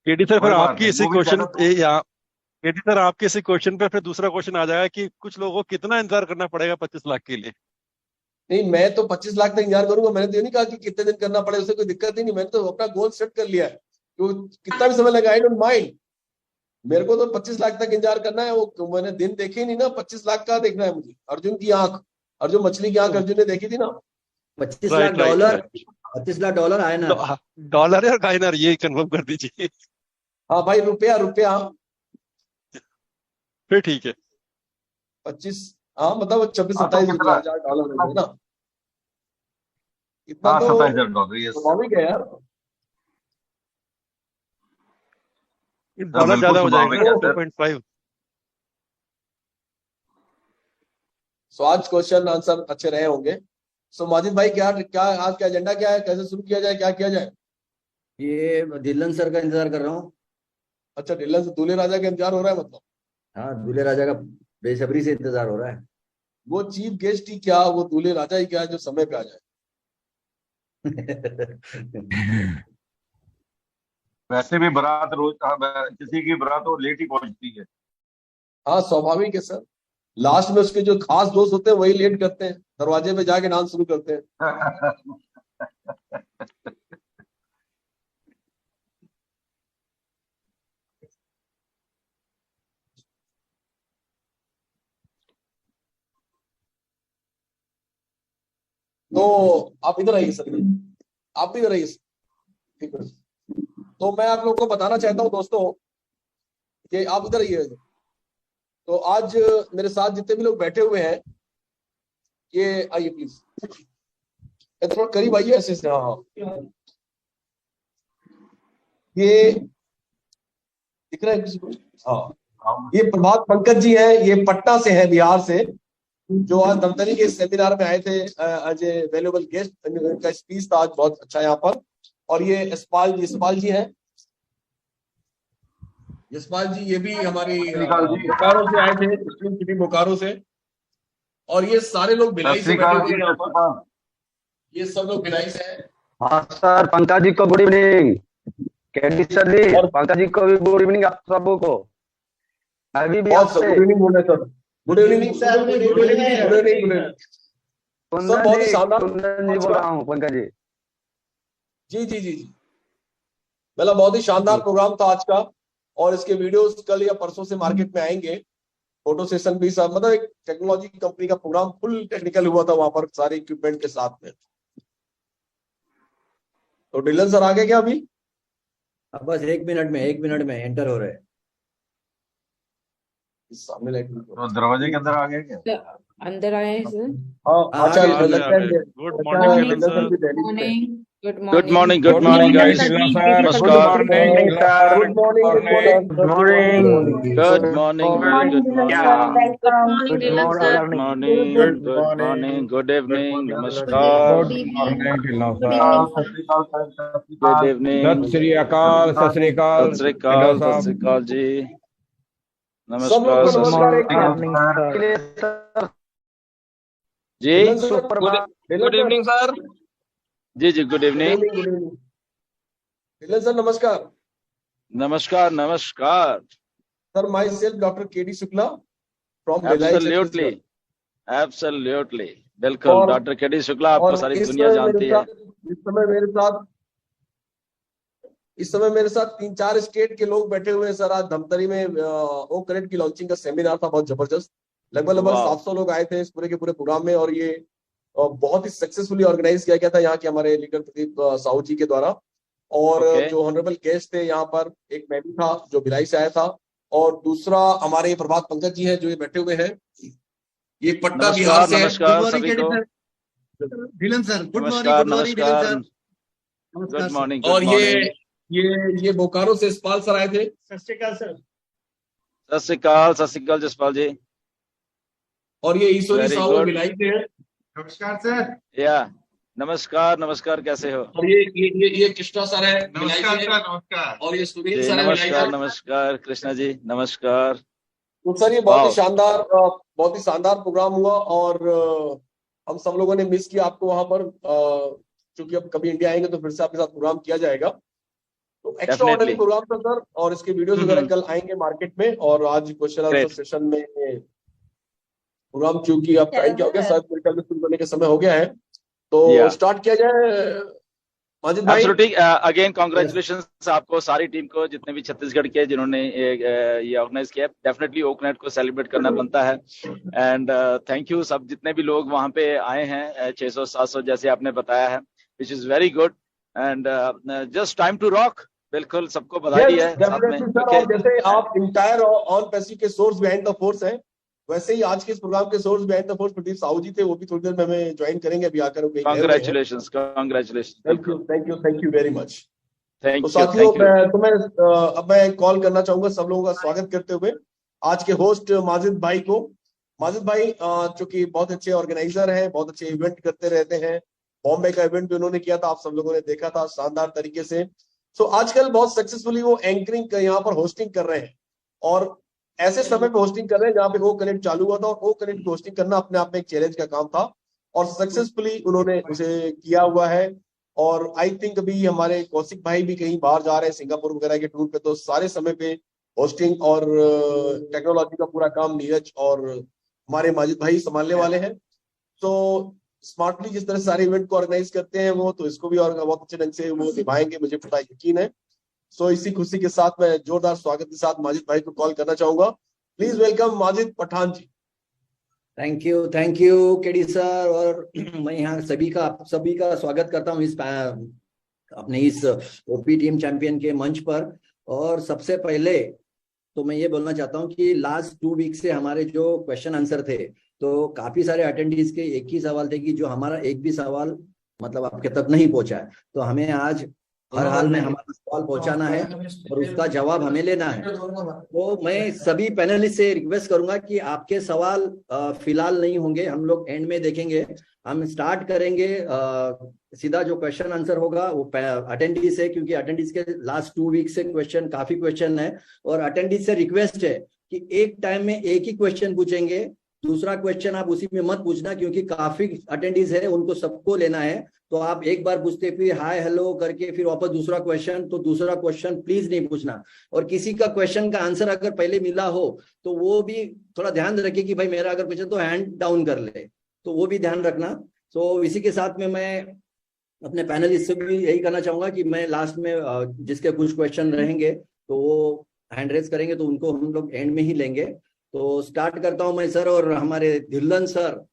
KD sir, फिर कोई बात आपकी नहीं, इसी मूवी क्वेश्चन चैनल तो। यहाँ केडी सर, आपके इसी क्वेश्चन पे फिर दूसरा क्वेश्चन आ जाएगा कि कुछ लोगों को कितना इंतजार करना पड़ेगा 25 लाख के लिए। नहीं, मैं तो 25 लाख तक इंतजार करूंगा। मैंने तो ये नहीं कहा कि कितने दिन करना पड़े, उससे कोई दिक्कत ही नहीं। मैंने तो अपना गोल सेट कर लिया है, तो कितना भी समय लगा, आई डोंट माइंड। मेरे को तो 25 लाख तक इंतजार करना है। वो मैंने दिन देखे ही नहीं ना, 25 लाख का देखना है मुझे। अर्जुन की आंख, अर्जुन मछली की आंख अर्जुन ने देखी थी ना। 25 lakh right right dollar right. 25 lakh dollar आए ना। डॉलर है और गाइनर, ये कंफर्म कर दीजिए। हाँ भाई, रुपया रुपया। फिर ठीक है। 25, हाँ मतलब 26 हाँ तो 27 कितना? हजार डॉलर हो गए ना। इतना हाँ, तो 27,000 डॉलर, यस। स्वाभाविक है यार। सर डॉलर बिल्कुल ज्यादा हो जाएगा स्वाभाविक ना, है सर। 2.5। सो आज क्वेश्चन आंसर अच्छे रहे होंगे। सो माजिद भाई, क्या क्या आज का एजेंडा क्या है, कैसे शुरू किया जाए, क्या किया जाए? ये दिल्लन सर का इंतजार कर रहा हूँ। अच्छा, ढिल्लन से दूल्हे राजा का इंतजार हो रहा है मतलब। हाँ, दूल्हे राजा का बेसब्री से इंतजार हो रहा है। वो चीफ गेस्ट ही क्या, वो दूल्हे राजा ही क्या, जो समय पे आ जाए। वैसे भी बारात रोज, किसी की बारात वो लेट ही पहुंचती है। हाँ स्वाभाविक है सर। लास्ट में उसके जो खास दोस्त होते हैं वही लेट करते हैं, दरवाजे पे जाके डांस शुरू करते हैं। तो आप इधर आइए सर, आप इधर आइए सर। ठीक है। तो मैं आप लोगों को बताना चाहता हूँ दोस्तों कि आप इधर आइए। तो आज मेरे साथ जितने भी लोग बैठे हुए हैं, ये आइए प्लीज, थोड़ा करीब आइए ऐसे से। हाँ हाँ, ये दिख रहा है किसी को? हाँ, ये प्रभात पंकज जी हैं, ये पटना से है, बिहार से, जो आज धमतरी के सेमिनार में आए थे एज ए वैल्यूएबल गेस्ट। इनका स्पीच था आज बहुत अच्छा यहाँ पर। और ये यशपाल जी हैं। यशपाल जी ये भी हमारी बोकारो से आए थे, मुस्लिम सिटी बोकारो से। और ये सारे लोग भिलाई से बैठे हुए हैं यहाँ पर। ये सब लोग भिलाई से हैं। हाँ सर, पंकज जी को गुड इवनिंग। केडी सर जी, और पंकज जी को भी गुड इवनिंग आप सबको को। अभी भी बहुत आपसे गुड इवनिंग बोल रहे sir. Good evening sir, good evening, good evening, good evening. Sir बहुत ही शानदार कुंदन जी बोल रहा हूँ, पंकज जी। जी जी जी जी, मतलब बहुत ही शानदार प्रोग्राम था आज का। और इसके वीडियोस कल या परसों से मार्केट में आएंगे। फोटो सेशन भी सब, मतलब एक टेक्नोलॉजी कंपनी का प्रोग्राम फुल टेक्निकल हुआ था वहां पर, सारे इक्विपमेंट के साथ में। तो डिलन सर आ गए क्या अभी? अब बस 1 मिनट में एंटर हो रहे हैं। सामने लाइट। तो दरवाजे के अंदर आ गए क्या? अंदर आए हैं सर। हाँ अच्छा, आ गए, लगता है गुड मॉर्निंग डिलन सर भी दिल्ली में हैं। Morning, good morning guys. नमस्कार। Good morning, good morning, good morning, very good good morning, good morning, good evening, नमस्कार, गुड इवनिंग, सत श्री अकाल, सत श्री अकाल, सत श्री अकाल, सत श्री अकाल जी, सब लोग नमस्कार, को सत नमस्कार श्री एक अकाल जी। जी। Good evening sir. जी जी, good evening, good evening Dillon sir, नमस्कार। नमस्कार, नमस्कार। Sir myself doctor KD Shukla from Bhilai absolutely, Chhattisgarh. Absolutely, बिल्कुल। और डॉक्टर केडी शुक्ला आपको और सारी इस दुनिया समय मेरे जानती है। साथ इस समय मेरे साथ इस समय मेरे साथ 3-4 स्टेट के लोग बैठे हुए हैं सर। आज धमतरी में ओ करेक्ट की लॉन्चिंग का सेमिनार था, बहुत जबरदस्त। लगभग वाह। 700 लोग आए थे इस पूरे के पूरे प्रोग्राम में। और ये बहुत ही सक्सेसफुली ऑर्गेनाइज किया गया था यहाँ के हमारे लीडर प्रदीप साहू जी के द्वारा। और ओके। जो ऑनरेबल गेस्ट थे यहाँ पर, एक मैं भी था जो भिलाई से आया था, और दूसरा हमारे प्रभात पंकज जी हैं जो ये बैठे हुए हैं, ये पटना बिहार नमस्कार, से है। नमस्कार सभी को। ढिलन सर, गुड मॉर्निंग, नमस्कार, गुड मॉर्निंग ढिलन नमस्कार, सर। गुड मॉर्निंग, और गुड मॉर्निंग। ये बोकारो से यशपाल सर आए थे। सत श्री अकाल, सत श्री अकाल जसपाल जी। और ये ईश्वरी Very साहू good. भिलाई से है। नमस्कार सर। या नमस्कार, नमस्कार, कैसे हो? और ये कृष्णा सर है भिलाई नमस्कार से। सर, नमस्कार। और ये सुनील जी, सर है भिलाई नमस्कार, से। नमस्कार कृष्णा जी, नमस्कार। तो सर ये बहुत ही वाह। शानदार प्रोग्राम हुआ। और हम सब लोगों ने मिस किया आपको वहां पर, क्योंकि अब कभी इंडिया आएंगे तो फिर से आपके साथ प्रोग्राम किया जाएगा। तो एक्स्ट्रा ऑर्डिनरी Definitely. प्रोग्राम था सर, और इसके वीडियोस वगैरह कल आएंगे मार्केट में। और आज क्वेश्चन आंसर Great. सेशन में प्रोग्राम, चूंकि अब टाइम क्या हो गया, शायद मेरे ख्याल में शुरू करने का समय हो गया है, तो Yeah. स्टार्ट किया जाए। माजिद भाई, Absolutely. Again, congratulations आपको, सारी टीम को, जितने भी छत्तीसगढ़ के जिन्होंने ये ऑर्गेनाइज किया। डेफिनेटली ओकनेट को सेलिब्रेट करना बनता है। एंड थैंक यू सब जितने भी लोग वहां पे आए हैं, 600-700 जैसे आपने बताया है, which is very good. And just time to rock. बिल्कुल सबको बधाई है साथ में। Definitely sir. और जैसे आप इंटायर ऑन पैसिव के सोर्स बिहाइंड द फोर्स हैं, वैसे ही आज के इस प्रोग्राम के source behind the force Pradeep Sahu ji थे, वो भी थोड़ी देर में हमें ज्वाइन करेंगे, अभी आकर वो कहीं गए हुए हैं। Congratulations, congratulations. Thank you very much. Thank तो you, साथियों, thank you. अब मैं कॉल करना चाहूंगा सब लोगों का स्वागत करते हुए आज के होस्ट माजिद भाई को। माजिद भाई चूंकि बहुत अच्छे ऑर्गेनाइजर हैं, बहुत अच्छे इवेंट करते रहते हैं। बॉम्बे का इवेंट भी उन्होंने किया था, आप सब लोगों ने देखा था शानदार तरीके से। सो आजकल बहुत सक्सेसफुली वो एंकरिंग यहाँ पर होस्टिंग कर रहे हैं, और ऐसे समय पे होस्टिंग कर रहे हैं जहाँ पे ओ कनेक्ट चालू हुआ था, और ओ कनेक्ट की होस्टिंग करना अपने आप में एक चैलेंज का काम था, और सक्सेसफुली उन्होंने उसे किया हुआ है। और आई थिंक अभी हमारे कौशिक भाई भी कहीं बाहर जा रहे हैं सिंगापुर वगैरह के टूर पे, तो सारे समय पे होस्टिंग और टेक्नोलॉजी का पूरा काम नीरज और हमारे माजिद भाई संभालने वाले हैं। तो स्मार्टली जिस तरह से सारे इवेंट को ऑर्गेनाइज करते हैं वो, तो इसको भी और बहुत अच्छे ढंग से वो निभाएंगे, मुझे पूरा यकीन है। सो इसी खुशी के साथ मैं जोरदार स्वागत के साथ माजिद भाई को कॉल करना चाहूंगा। Please welcome Majid Pathan ji. Thank you KD sir. और मैं यहाँ सभी का स्वागत करता हूँ इस अपने इस ओपी टीम चैंपियन के मंच पर। और सबसे पहले तो मैं ये बोलना चाहता हूँ कि लास्ट 2 वीक से हमारे जो क्वेश्चन आंसर थे, तो काफी सारे अटेंडीज के एक ही सवाल थे कि जो हमारा एक भी सवाल मतलब आपके तक नहीं पहुंचा है, तो हमें आज हर हाल में हमारा सवाल पहुंचाना है और उसका जवाब हमें लेना है। तो मैं सभी पैनलिस्ट से रिक्वेस्ट करूंगा कि आपके सवाल फिलहाल नहीं होंगे, हम लोग एंड में देखेंगे। हम स्टार्ट करेंगे सीधा जो क्वेश्चन आंसर होगा वो अटेंडीज से, क्योंकि अटेंडीज के लास्ट 2 वीक से काफी क्वेश्चन है, और अटेंडीज से रिक्वेस्ट है कि एक टाइम में एक ही क्वेश्चन पूछेंगे। दूसरा क्वेश्चन आप उसी में मत पूछना, क्योंकि काफी अटेंडीज है, उनको सबको लेना है। तो आप एक बार पूछते फिर हाय हेलो करके फिर वापस दूसरा क्वेश्चन, तो दूसरा क्वेश्चन प्लीज नहीं पूछना। और किसी का क्वेश्चन का आंसर अगर पहले मिला हो तो वो भी थोड़ा ध्यान रखे कि भाई मेरा अगर क्वेश्चन, तो हैंड डाउन कर ले, तो वो भी ध्यान रखना। तो इसी के साथ में मैं अपने पैनलिस्ट से भी यही कहना चाहूंगा कि मैं लास्ट में जिसके कुछ क्वेश्चन रहेंगे तो वो हैंड रेज करेंगे, तो उनको हम लोग एंड में ही लेंगे। तो स्टार्ट करता हूं मैं सर, और हमारे धिल्लन सर